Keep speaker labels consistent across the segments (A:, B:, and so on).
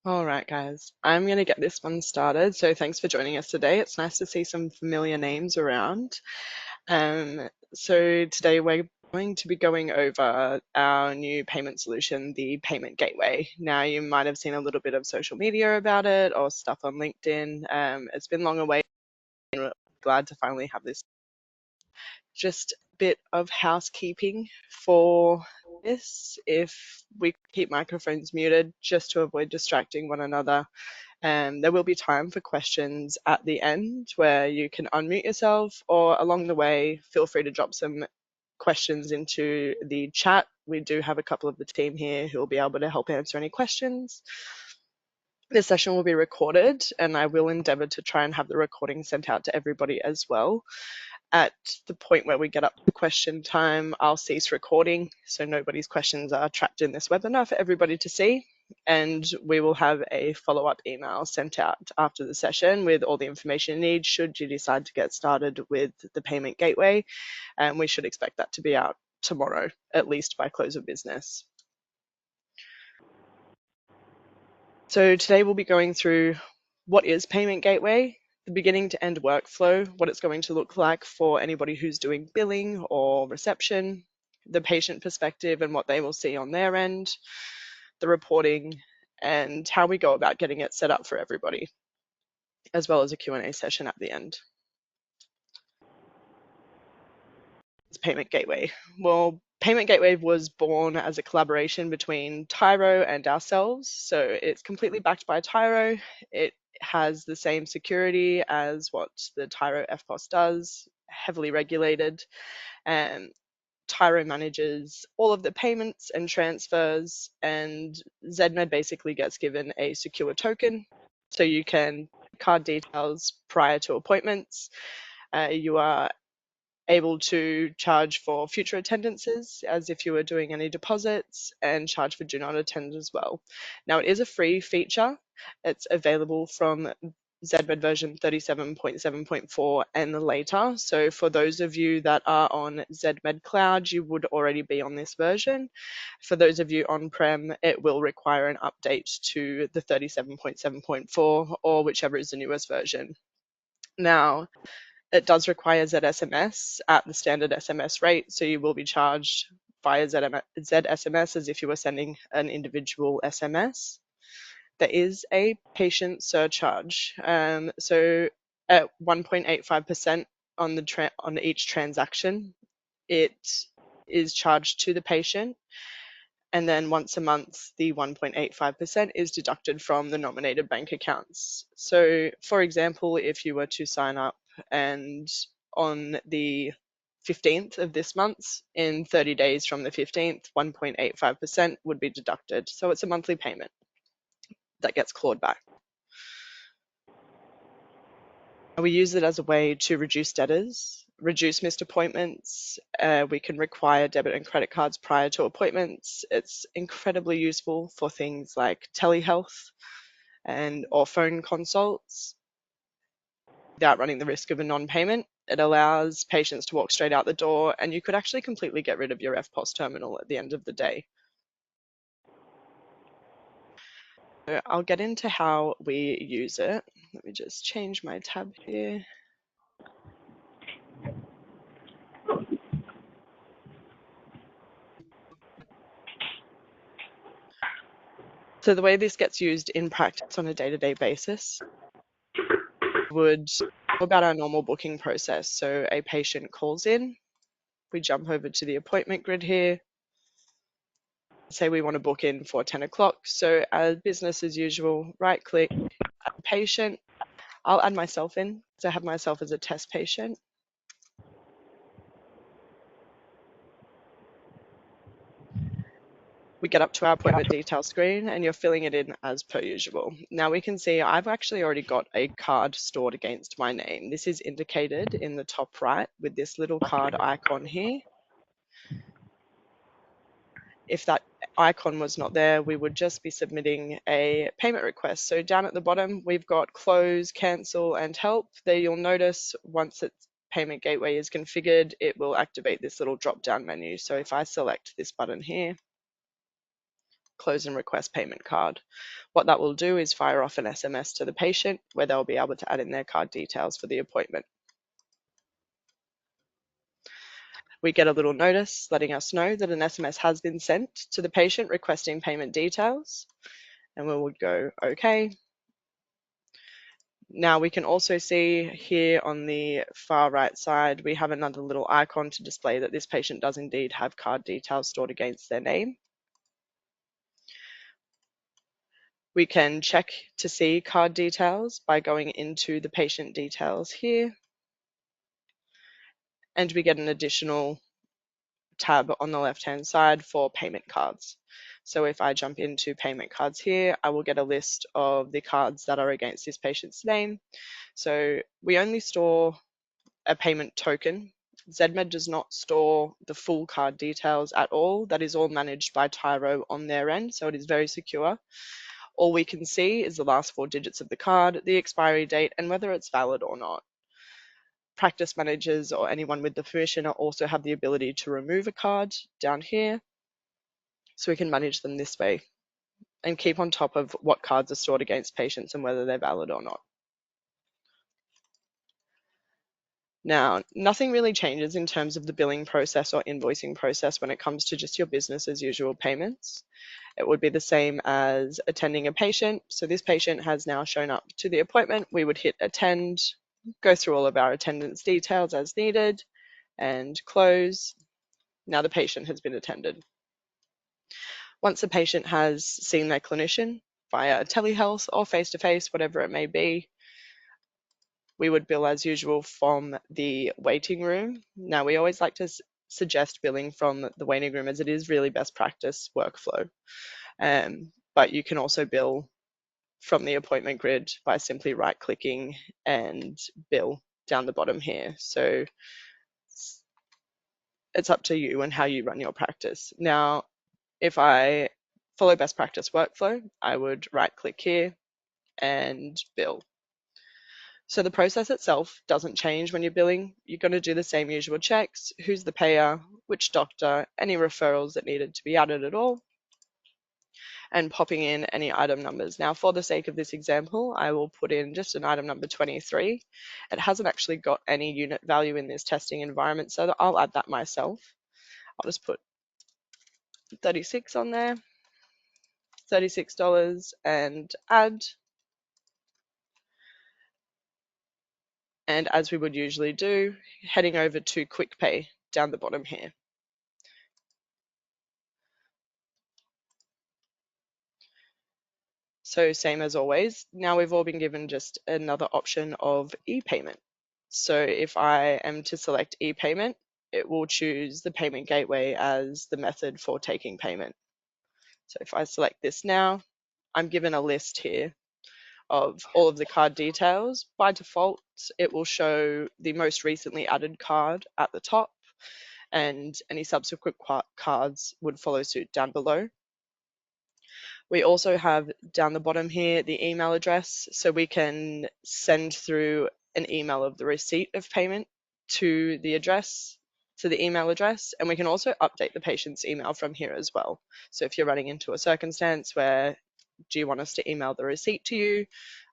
A: All right, guys, I'm going to get this one started. So thanks for joining us today. It's nice to see some familiar names around. So today we're going to be going over our new payment solution, the Payment Gateway. Now, you might have seen a little bit of social media about it or stuff on LinkedIn. It's been long awaited. We're glad to finally have this. Just a bit of housekeeping for this. If we keep microphones muted just to avoid distracting one another, there will be time for questions at the end where you can unmute yourself, or along the way, feel free to drop some questions into the chat. We do have a couple of the team here who will be able to help answer any questions. This session will be recorded, and I will endeavour to try and have the recording sent out to everybody as well. At the point where we get up to question time, I'll cease recording so nobody's questions are trapped in this webinar for everybody to see. And we will have a follow-up email sent out after the session with all the information you need should you decide to get started with the payment gateway. And we should expect that to be out tomorrow, at least by close of business. So today we'll be going through what is Payment Gateway, the beginning to end workflow, what it's going to look like for anybody who's doing billing or reception, the patient perspective and what they will see on their end, the reporting, and how we go about getting it set up for everybody, as well as a Q&A session at the end. It's Payment Gateway. Well, Payment Gateway was born as a collaboration between Tyro and ourselves. So it's completely backed by Tyro. It has the same security as what the Tyro FPOS does, heavily regulated. And Tyro manages all of the payments and transfers, and ZMed basically gets given a secure token. So you can card details prior to appointments. You are able to charge for future attendances as if you were doing any deposits, and charge for do not attend as well. Now, it is a free feature. It's available from ZMed version 37.7.4 and later. So for those of you that are on ZMed Cloud, you would already be on this version. For those of you on-prem, it will require an update to the 37.7.4 or whichever is the newest version. Now, it does require ZSMS at the standard SMS rate, so you will be charged via ZSMS as if you were sending an individual SMS. There is a patient surcharge, so at 1.85% on each transaction, it is charged to the patient, and then once a month, the 1.85% is deducted from the nominated bank accounts. So, for example, if you were to sign up and on the 15th of this month, in 30 days from the 15th, 1.85% would be deducted. So it's a monthly payment that gets clawed back. We use it as a way to reduce debtors, reduce missed appointments. We can require debit and credit cards prior to appointments. It's incredibly useful for things like telehealth or phone consults without running the risk of a non-payment. It allows patients to walk straight out the door, and you could actually completely get rid of your FPOS terminal at the end of the day. So I'll get into how we use it. Let me just change my tab here. So the way this gets used in practice on a day-to-day basis would go about our normal booking process. So a patient calls in, we jump over to the appointment grid here, say we want to book in for 10 o'clock. So as business as usual, right click, add patient. I'll add myself in, so I have myself as a test patient. We get up to our appointment detail screen and you're filling it in as per usual. Now we can see I've actually already got a card stored against my name. This is indicated in the top right with this little card icon here. If that icon was not there, we would just be submitting a payment request. So down at the bottom, we've got close, cancel, and help. There you'll notice once its payment gateway is configured, it will activate this little drop-down menu. So if I select this button here, close and request payment card. What that will do is fire off an SMS to the patient where they'll be able to add in their card details for the appointment. We get a little notice letting us know that an SMS has been sent to the patient requesting payment details, and we would go OK. Now we can also see here on the far right side, we have another little icon to display that this patient does indeed have card details stored against their name. We can check to see card details by going into the patient details here, and we get an additional tab on the left hand side for payment cards. So if I jump into payment cards here, I will get a list of the cards that are against this patient's name. So we only store a payment token. ZMed does not store the full card details at all. That is all managed by Tyro on their end, so it is very secure. All we can see is the last 4 digits of the card, the expiry date, and whether it's valid or not. Practice managers or anyone with the permission also have the ability to remove a card down here, so we can manage them this way and keep on top of what cards are stored against patients and whether they're valid or not. Now, nothing really changes in terms of the billing process or invoicing process when it comes to just your business as usual payments. It would be the same as attending a patient. So this patient has now shown up to the appointment. We would hit attend, go through all of our attendance details as needed, and close. Now the patient has been attended. Once a patient has seen their clinician via telehealth or face-to-face, whatever it may be, we would bill as usual from the waiting room. Now, we always like to suggest billing from the waiting room as it is really best practice workflow. But you can also bill from the appointment grid by simply right-clicking and bill down the bottom here. So it's up to you and how you run your practice. Now, if I follow best practice workflow, I would right-click here and bill. So the process itself doesn't change when you're billing. You're going to do the same usual checks: who's the payer, which doctor, any referrals that needed to be added at all, and popping in any item numbers. Now, for the sake of this example, I will put in just an item number 23. It hasn't actually got any unit value in this testing environment, so I'll add that myself. I'll just put 36 on there, $36, and add. And as we would usually do, heading over to Quick Pay down the bottom here. So same as always, now we've all been given just another option of e-payment. So if I am to select e-payment, it will choose the payment gateway as the method for taking payment. So if I select this now, I'm given a list here of all of the card details. By default, it will show the most recently added card at the top, and any subsequent cards would follow suit down below. We also have down the bottom here the email address, so we can send through an email of the receipt of payment to the address, to the email address, and we can also update the patient's email from here as well. So if you're running into a circumstance where, do you want us to email the receipt to you?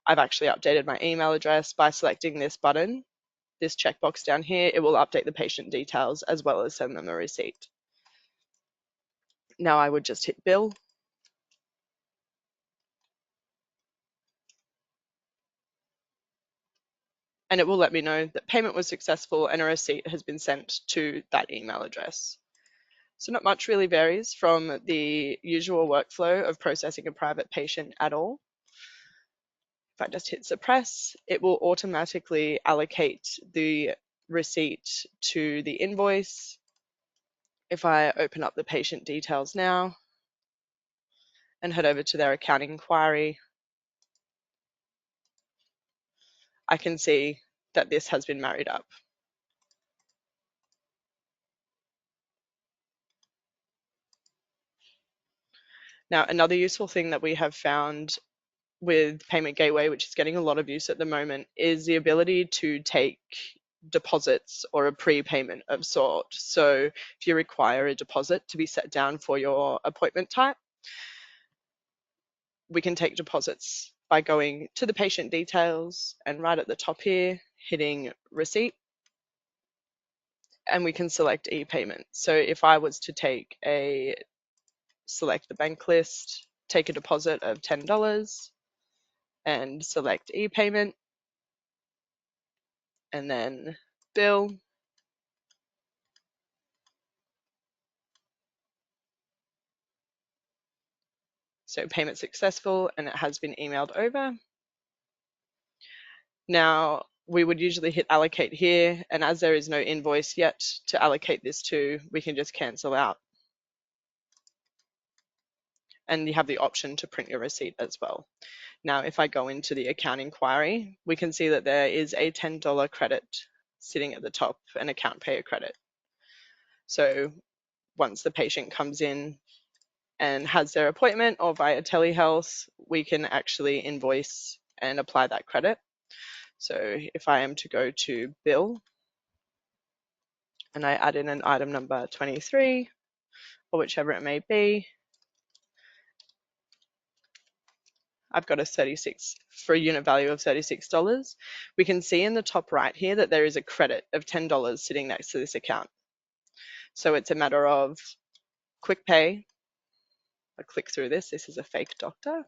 A: I've actually updated my email address by selecting this button, this checkbox down here. It will update the patient details as well as send them a receipt. Now I would just hit bill. And it will let me know that payment was successful and a receipt has been sent to that email address. So not much really varies from the usual workflow of processing a private patient at all. If I just hit suppress, it will automatically allocate the receipt to the invoice. If I open up the patient details now and head over to their account inquiry, I can see that this has been married up. Now, another useful thing that we have found with Payment Gateway, which is getting a lot of use at the moment, is the ability to take deposits or a prepayment of sort. So if you require a deposit to be set down for your appointment type, we can take deposits by going to the patient details and right at the top here, hitting receipt, and we can select e-payment. So if I was to select the bank list, take a deposit of $10 and select e-payment, and then bill. So payment successful, and it has been emailed over. Now, we would usually hit allocate here, and as there is no invoice yet to allocate this to, we can just cancel out. And you have the option to print your receipt as well. Now, if I go into the account inquiry, we can see that there is a $10 credit sitting at the top, an account payer credit. So once the patient comes in and has their appointment or via telehealth, we can actually invoice and apply that credit. So if I am to go to bill and I add in an item number 23 or whichever it may be, I've got a 36 for a unit value of $36. We can see in the top right here that there is a credit of $10 sitting next to this account. So it's a matter of quick pay. I click through this. This is a fake doctor.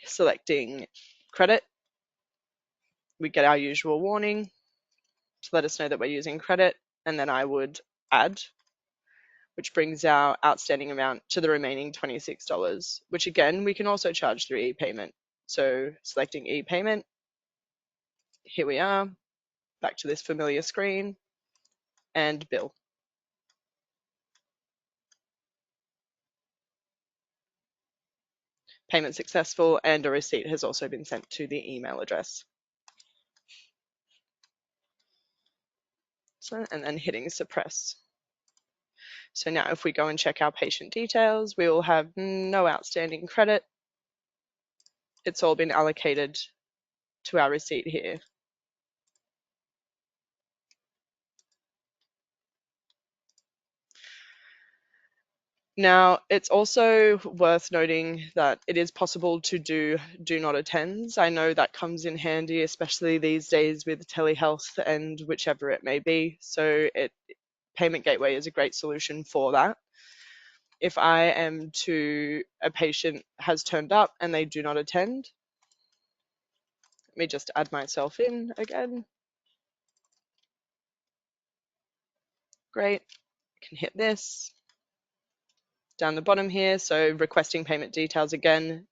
A: Selecting credit. We get our usual warning to let us know that we're using credit, and then I would add, which brings our outstanding amount to the remaining $26, which again, we can also charge through e-payment. So selecting e-payment, here we are, back to this familiar screen, and bill. Payment successful, and a receipt has also been sent to the email address. So, and then hitting suppress. So now if we go and check our patient details, we will have no outstanding credit. It's all been allocated to our receipt here. Now, it's also worth noting that it is possible to do not attends. I know that comes in handy, especially these days with telehealth and whichever it may be. So Payment Gateway is a great solution for that. If a patient has turned up and they do not attend, let me just add myself in again. Great, can hit this. Down the bottom here, so requesting payment details again.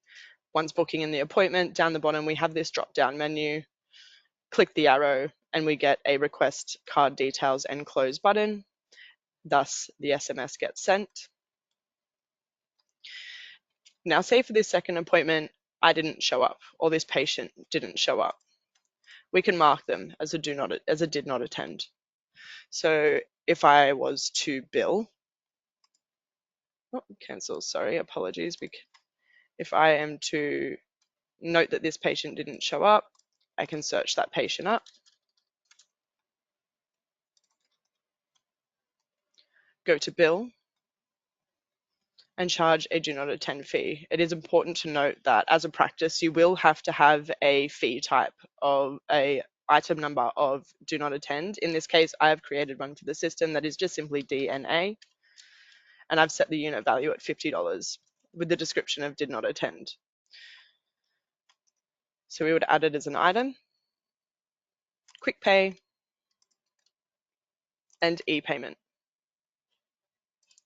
A: Once booking in the appointment, down the bottom we have this drop down menu. Click the arrow and we get a request card details and close button. Thus the SMS gets sent. Now say for this second appointment I didn't show up, or this patient didn't show up. We can mark them as a did not attend. So if I was to bill, cancel, sorry, apologies. If I am to note that this patient didn't show up, I can search that patient up, go to bill, and charge a do not attend fee. It is important to note that as a practice, you will have to have a fee type of a item number of do not attend. In this case, I have created one for the system that is just simply DNA, and I've set the unit value at $50 with the description of did not attend. So we would add it as an item, quick pay, and e-payment.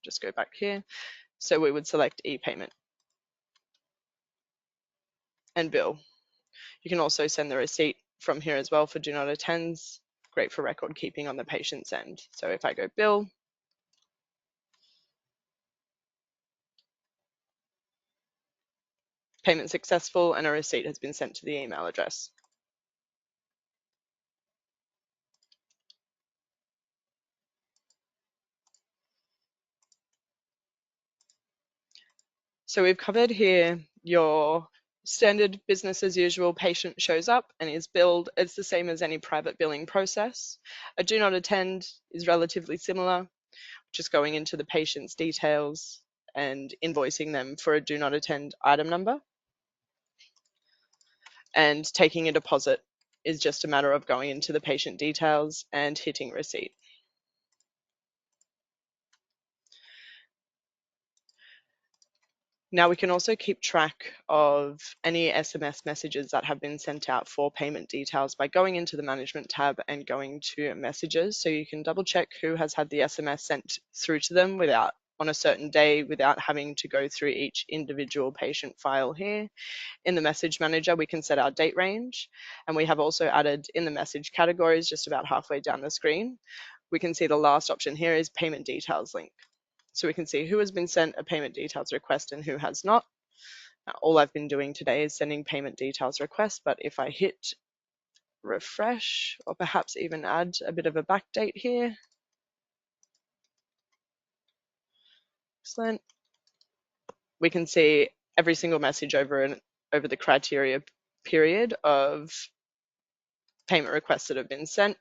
A: Just go back here. So we would select e-payment and bill. You can also send the receipt from here as well for do not attends. Great for record keeping on the patient's end. So if I go bill, payment successful, and a receipt has been sent to the email address. So we've covered here your standard business as usual. Patient shows up and is billed. It's the same as any private billing process. A do not attend is relatively similar, just going into the patient's details and invoicing them for a do not attend item number. And taking a deposit is just a matter of going into the patient details and hitting receipt. Now we can also keep track of any SMS messages that have been sent out for payment details by going into the management tab and going to messages. So you can double check who has had the SMS sent through to them on a certain day without having to go through each individual patient file here. In the message manager, we can set our date range, and we have also added in the message categories just about halfway down the screen. We can see the last option here is payment details link. So we can see who has been sent a payment details request and who has not. Now, all I've been doing today is sending payment details request, but if I hit refresh, or perhaps even add a bit of a backdate here. Excellent. We can see every single message over the criteria period of payment requests that have been sent.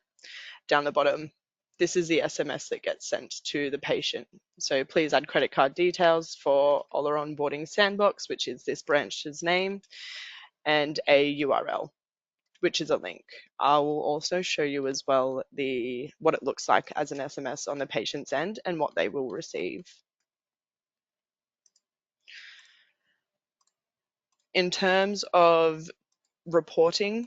A: Down the bottom, this is the SMS that gets sent to the patient. So please add credit card details for Ola Onboarding Sandbox, which is this branch's name, and a URL, which is a link. I will also show you as well what it looks like as an SMS on the patient's end and what they will receive. In terms of reporting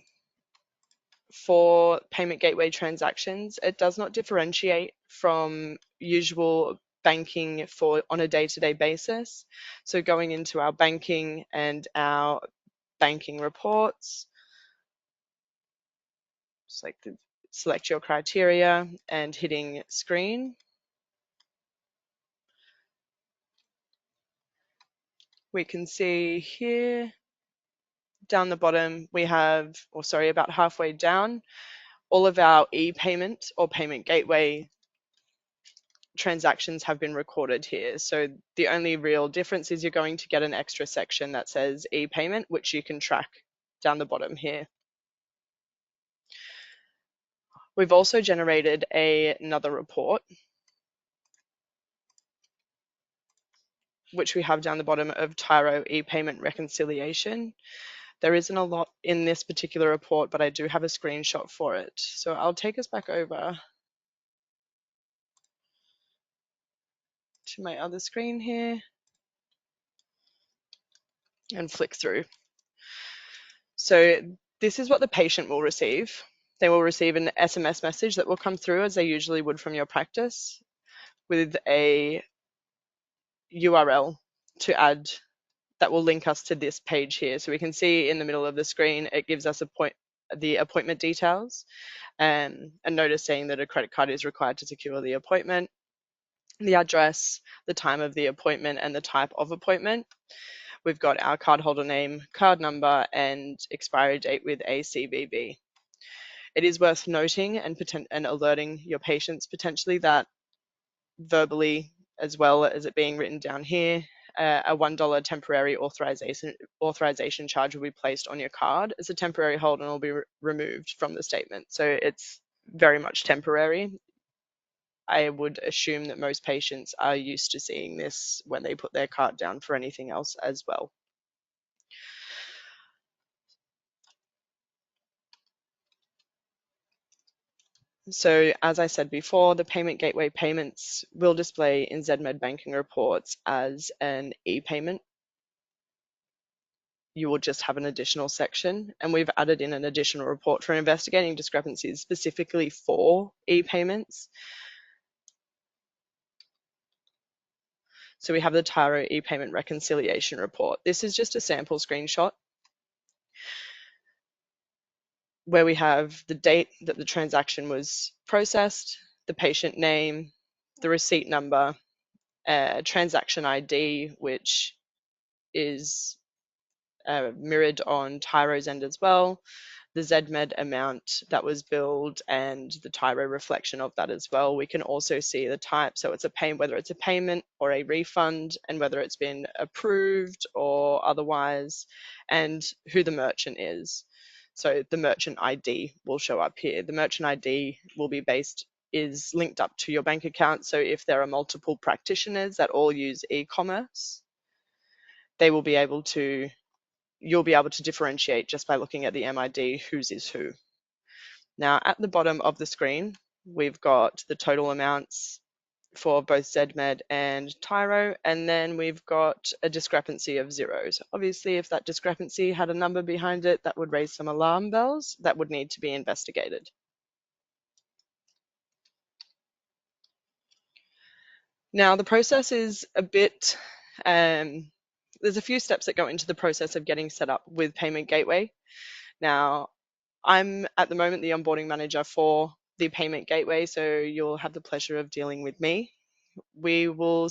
A: for payment gateway transactions, it does not differentiate from usual banking on a day-to-day basis. So going into our banking and our banking reports, select your criteria and hitting screen. We can see here down the bottom, we have, about halfway down, all of our e-payment or payment gateway transactions have been recorded here. So the only real difference is you're going to get an extra section that says e-payment, which you can track down the bottom here. We've also generated another report, which we have down the bottom of Tyro e-payment reconciliation. There isn't a lot in this particular report, but I do have a screenshot for it. So I'll take us back over to my other screen here and flick through. So this is what the patient will receive. They will receive an SMS message that will come through as they usually would from your practice with a URL to add that will link us to this page here. So we can see in the middle of the screen, it gives us the appointment details and a notice saying that a credit card is required to secure the appointment, the address, the time of the appointment, and the type of appointment. We've got our cardholder name, card number, and expiry date with a CVV. It is worth noting and alerting your patients potentially that verbally, as well as it being written down here, a $1 temporary authorization charge will be placed on your card as a temporary hold and will be removed from the statement. So it's very much temporary. I would assume that most patients are used to seeing this when they put their card down for anything else as well. So as I said before, the payment gateway payments will display in ZMed banking reports as an e-payment. You will just have an additional section, and we've added in an additional report for investigating discrepancies specifically for e-payments. So we have the Tyro e-payment reconciliation report. This is just a sample screenshot where we have the date that the transaction was processed, the patient name, the receipt number, transaction ID, which is mirrored on Tyro's end as well, the ZMed amount that was billed and the Tyro reflection of that as well. We can also see the type, so whether it's a payment or a refund, and whether it's been approved or otherwise, and who the merchant is. So the merchant ID will show up here. The merchant ID will be based is linked up to your bank account. So if there are multiple practitioners that all use eCommerce, they will be able to, you'll be able to differentiate just by looking at the MID whose is who. Now at the bottom of the screen, we've got the total amounts for both ZMed and Tyro, and then we've got a discrepancy of zeros. Obviously, if that discrepancy had a number behind it, that would raise some alarm bells that would need to be investigated. Now, the process is a bit, there's a few steps that go into the process of getting set up with Payment Gateway. Now, I'm at the moment the onboarding manager for the Payment Gateway, so you'll have the pleasure of dealing with me. We will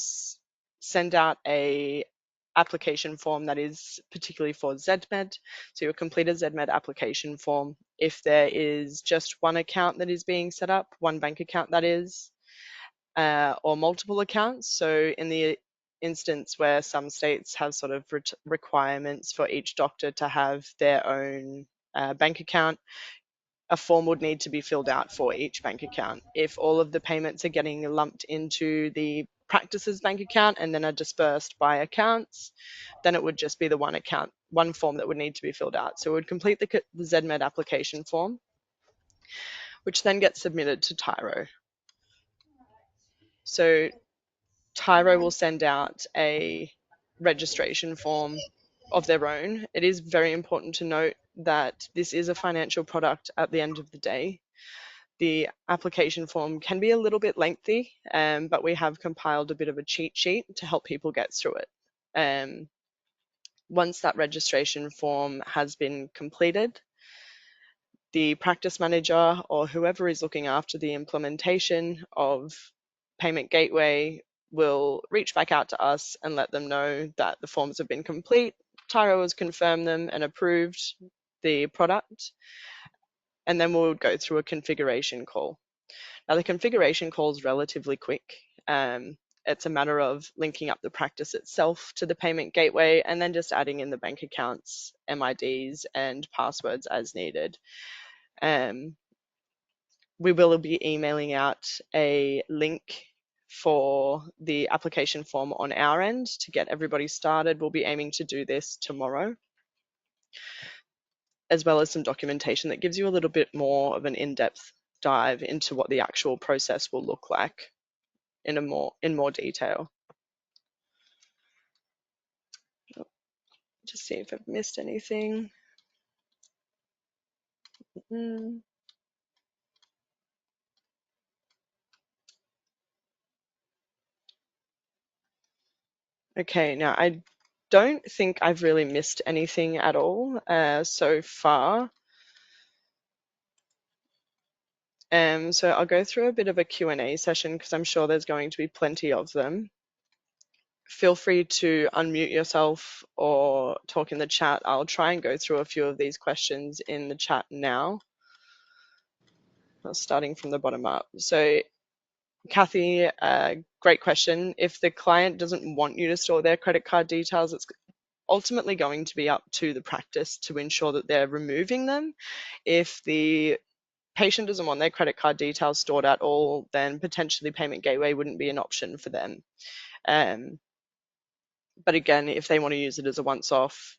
A: send out a application form that is particularly for ZMed. So you'll complete a ZMed application form. If there is just one account that is being set up, one bank account that is, or multiple accounts. So in the instance where some states have sort of requirements for each doctor to have their own bank account, a form would need to be filled out for each bank account. If all of the payments are getting lumped into the practice's bank account and then are dispersed by accounts, then it would just be the one account, one form that would need to be filled out. So it would complete the ZMed application form, which then gets submitted to Tyro. So Tyro will send out a registration form of their own. It is very important to note that this is a financial product at the end of the day. The application form can be a little bit lengthy, but we have compiled a bit of a cheat sheet to help people get through it. Once that registration form has been completed, the practice manager or whoever is looking after the implementation of Payment Gateway will reach back out to us and let them know that the forms have been complete. Tyro has confirmed them and approved the product, and then we'll go through a configuration call. Now, the configuration call is relatively quick. It's a matter of linking up the practice itself to the payment gateway and then just adding in the bank accounts, MIDs, and passwords as needed. We will be emailing out a link for the application form on our end to get everybody started. We'll be aiming to do this tomorrow, as well as some documentation that gives you a little bit more of an in-depth dive into what the actual process will look like in more detail. Just see if I've missed anything. Okay, now I don't think I've really missed anything at all so far. So I'll go through a bit of a Q&A session because I'm sure there's going to be plenty of them. Feel free to unmute yourself or talk in the chat. I'll try and go through a few of these questions in the chat now. Starting from the bottom up. So Kathy, great question. If the client doesn't want you to store their credit card details, it's ultimately going to be up to the practice to ensure that they're removing them. If the patient doesn't want their credit card details stored at all, then potentially Payment Gateway wouldn't be an option for them. But again, if they want to use it as a once-off,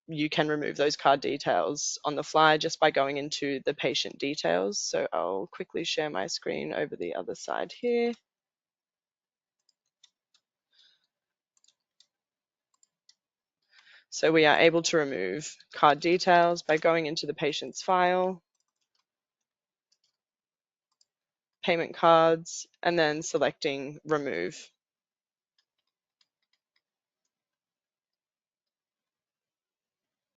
A: you can remove those card details on the fly just by going into the patient details. So I'll quickly share my screen over the other side here. So we are able to remove card details by going into the patient's file, payment cards, and then selecting remove.